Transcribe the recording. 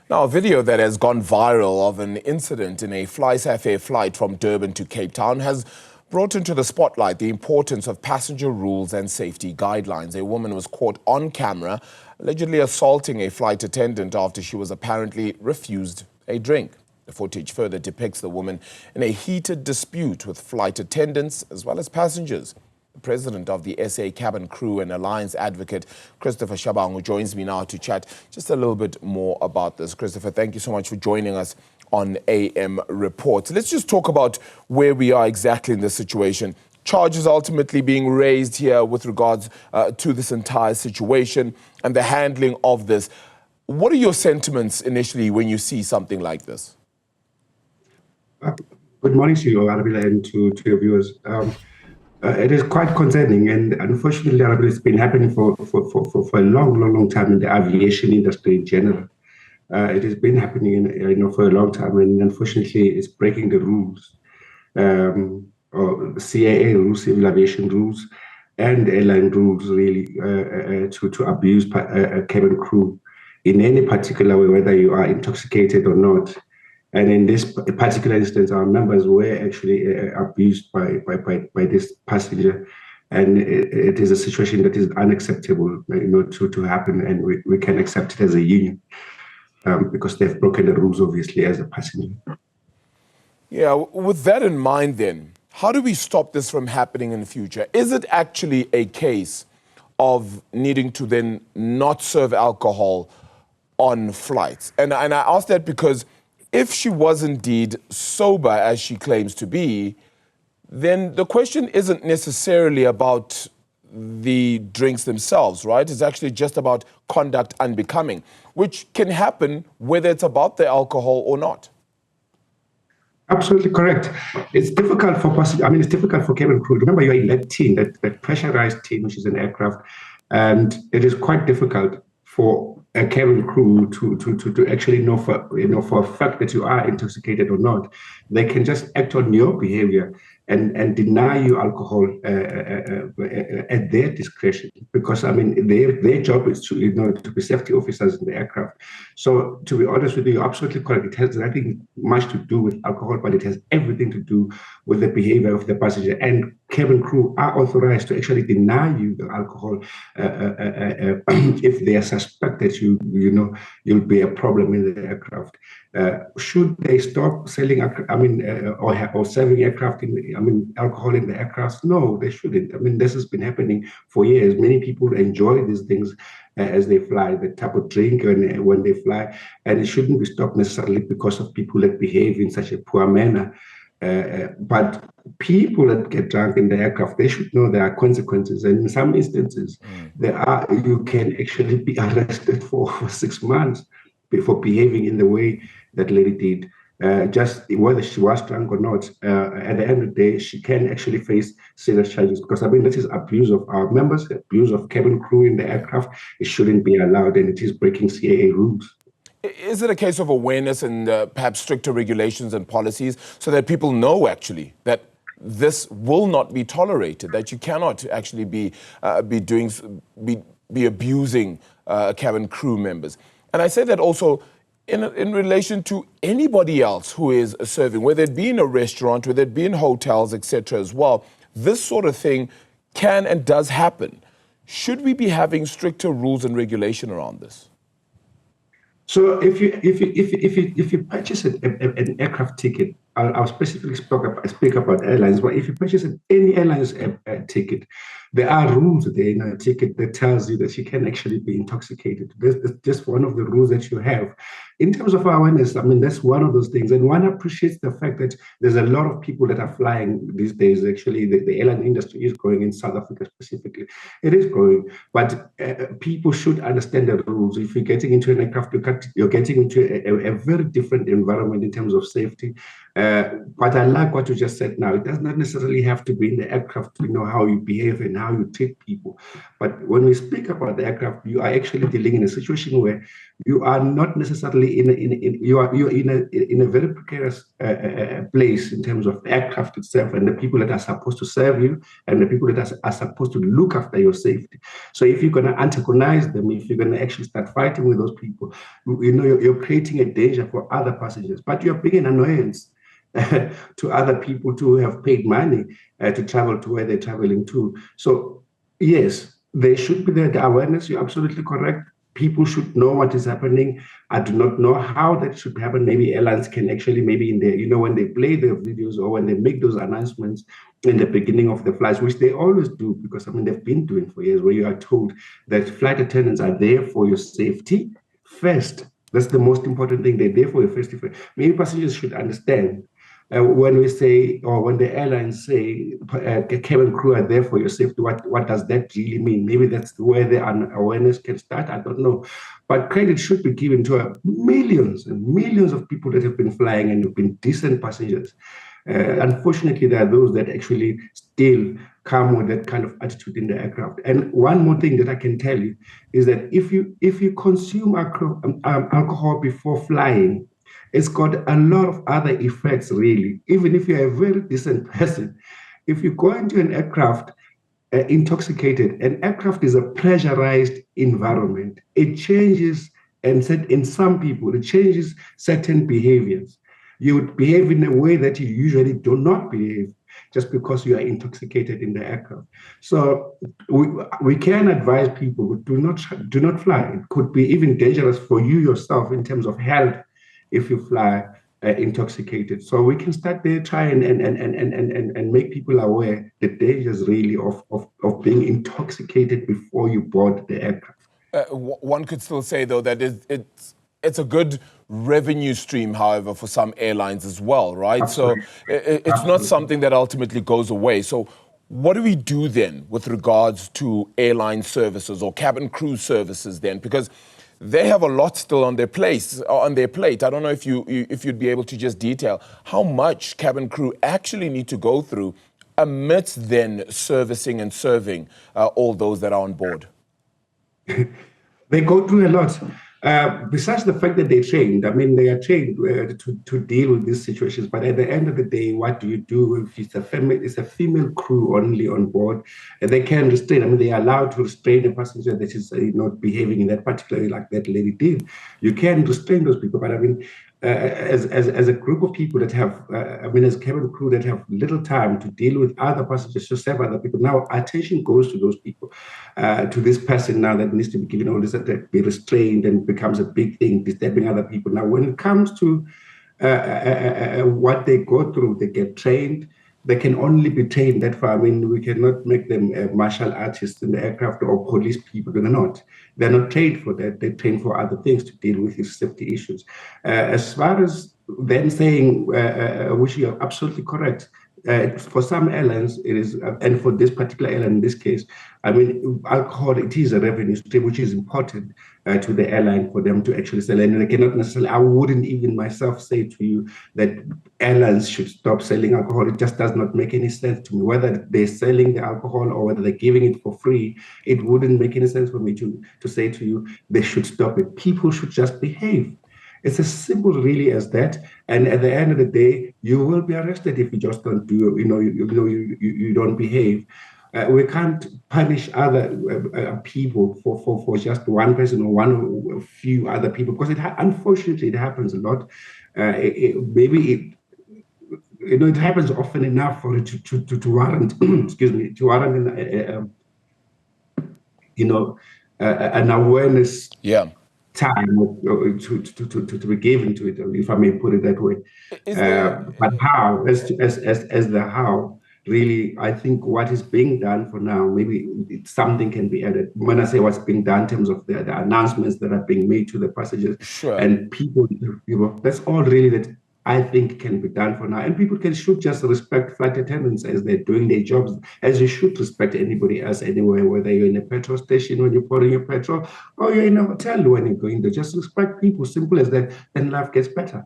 Now, a video that has gone viral of an incident in a FlySafair flight from Durban to Cape Town has brought into the spotlight the importance of passenger rules and safety guidelines. A woman was caught on camera allegedly assaulting a flight attendant after she was apparently refused a drink. The footage further depicts the woman in a heated dispute with flight attendants as well as passengers. The president of the SA Cabin Crew and Alliance advocate, Christopher Shabangu, joins me now to chat just a little bit more about this. Christopher, thank you so much for joining us on AM Reports. Let's just talk about where we are exactly in this situation. Charges ultimately being raised here with regards to this entire situation and the handling of this. What are your sentiments initially when you see something like this? Good morning to you, Arabella, and to your viewers. It is quite concerning, and unfortunately, Arabella, it's been happening for a long time in the aviation industry in general. It has been happening, for a long time, and unfortunately, it's breaking the rules, or CAA rules, civil aviation rules, and airline rules, really, to abuse a cabin crew in any particular way, whether you are intoxicated or not. And in this particular instance, our members were actually abused by this passenger, and it is a situation that is unacceptable, to happen, and we can accept it as a union because they've broken the rules, obviously, as a passenger. Yeah, with that in mind, then, how do we stop this from happening in the future? Is it actually a case of needing to then not serve alcohol on flights? And I ask that because if she was indeed sober, as she claims to be, then the question isn't necessarily about the drinks themselves, right? It's actually just about conduct unbecoming, which can happen whether it's about the alcohol or not. Absolutely correct. It's difficult for it's difficult for cabin crew. Remember, you're in that team, that pressurized team, which is an aircraft, and it is quite difficult for a cabin crew to actually know for a fact that you are intoxicated or not. They can just act on your behavior and deny you alcohol at their discretion, because their job is to be safety officers in the aircraft. So to be honest with you, you're absolutely correct. It has nothing much to do with alcohol, but it has everything to do with the behavior of the passenger. And cabin crew are authorized to actually deny you the alcohol if they are suspected you'll be a problem in the aircraft. Should they stop selling, or serving aircraft alcohol in the aircraft? No, they shouldn't. This has been happening for years. Many people enjoy these things as they fly, the type of drink when they fly, and it shouldn't be stopped necessarily because of people that behave in such a poor manner. But people that get drunk in the aircraft, they should know there are consequences. And in some instances, you can actually be arrested for 6 months for behaving in the way that lady did. Just whether she was drunk or not, at the end of the day, she can actually face serious charges, because this is abuse of our members, abuse of cabin crew in the aircraft. It shouldn't be allowed, and it is breaking CAA rules. Is it a case of awareness and perhaps stricter regulations and policies so that people know actually that this will not be tolerated, that you cannot actually be abusing cabin crew members? And I say that also in relation to anybody else who is serving, whether it be in a restaurant, whether it be in hotels, etc. as well. This sort of thing can and does happen. Should we be having stricter rules and regulation around this? So if you purchase an aircraft ticket, I'll specifically speak about airlines, but if you purchase any airline's ticket, there are rules there in a ticket that tells you that you can actually be intoxicated. That's just one of the rules that you have. In terms of awareness, that's one of those things. And one appreciates the fact that there's a lot of people that are flying these days. Actually, the airline industry is growing in South Africa specifically. It is growing, but people should understand the rules. If you're getting into an aircraft, you're getting into a very different environment in terms of safety. But I like what you just said now. It does not necessarily have to be in the aircraft to know how you behave and how you treat people. But when we speak about the aircraft, you are actually dealing in a situation where you are not necessarily actually you're in a very precarious place in terms of the aircraft itself and the people that are supposed to serve you and the people that are supposed to look after your safety. So if you're going to antagonize them, if you're going to actually start fighting with those people, you're creating a danger for other passengers, but you're bringing annoyance to other people who have paid money to travel to where they're traveling to. So yes, there should be the awareness. You're absolutely correct. People should know what is happening. I do not know how that should happen. Maybe airlines can actually, maybe in the, when they play their videos or when they make those announcements in the beginning of the flights, which they always do, because they've been doing for years, where you are told that flight attendants are there for your safety first. That's the most important thing. They're there for your safety first. Maybe passengers should understand when we say, or when the airlines say, cabin crew are there for your safety, what does that really mean? Maybe that's where the awareness can start. I don't know. But credit should be given to millions and millions of people that have been flying and have been decent passengers. Unfortunately, there are those that actually still come with that kind of attitude in the aircraft. And one more thing that I can tell you is that if you consume alcohol before flying, it's got a lot of other effects, really. Even if you're a very decent person, if you go into an aircraft intoxicated, an aircraft is a pressurized environment. It changes, and in some people, it changes certain behaviors. You would behave in a way that you usually do not behave just because you are intoxicated in the aircraft. So we can advise people, do not fly. It could be even dangerous for you yourself in terms of health if you fly intoxicated. So we can start there, try and make people aware the dangers really of being intoxicated before you board the aircraft. One could still say, though, that it's a good revenue stream, however, for some airlines as well, right? Absolutely. So it's not something that ultimately goes away. So what do we do then with regards to airline services or cabin crew services then? Because they have a lot still on their plate. I don't know if you'd be able to just detail how much cabin crew actually need to go through amidst then servicing and serving all those that are on board. They go through a lot. Besides the fact that they're trained, they are trained to deal with these situations. But at the end of the day, what do you do if it's a female crew only on board? And they can restrain. They are allowed to restrain a passenger that is not behaving in that particular like that lady did. You can restrain those people. But as a group of people that have, as cabin crew that have little time to deal with other passengers, to serve other people, now attention goes to those people, to this person now that needs to be given all this, that be restrained and becomes a big thing, disturbing other people. Now, when it comes to what they go through, they get trained. They can only be trained that far. We cannot make them martial artists in the aircraft or police people. They're not. They're not trained for that. They're trained for other things to deal with these safety issues. As far as then saying, which you are absolutely correct, for some airlines, it is, and for this particular airline in this case, alcohol, it is a revenue stream, which is important to the airline for them to actually sell. And they cannot necessarily, I wouldn't even myself say to you that airlines should stop selling alcohol. It just does not make any sense to me. Whether they're selling the alcohol or whether they're giving it for free, it wouldn't make any sense for me to say to you they should stop it. People should just behave. It's as simple really as that. And at the end of the day, you will be arrested if you just don't do, you don't behave. We can't punish other people for just one person or one or a few other people, because unfortunately it happens a lot. It happens often enough for it to warrant, excuse me, to warrant an awareness. Yeah. Time to be given to it, if I may put it that way. But how, as the how, really, I think what is being done for now, maybe something can be added. When I say what's being done in terms of the announcements that are being made to the passengers, sure, and people, that's all really that I think can be done for now. And people should just respect flight attendants as they're doing their jobs, as you should respect anybody else anywhere, whether you're in a petrol station when you're pouring your petrol or you're in a hotel when you're going there. Just respect people, simple as that, and life gets better.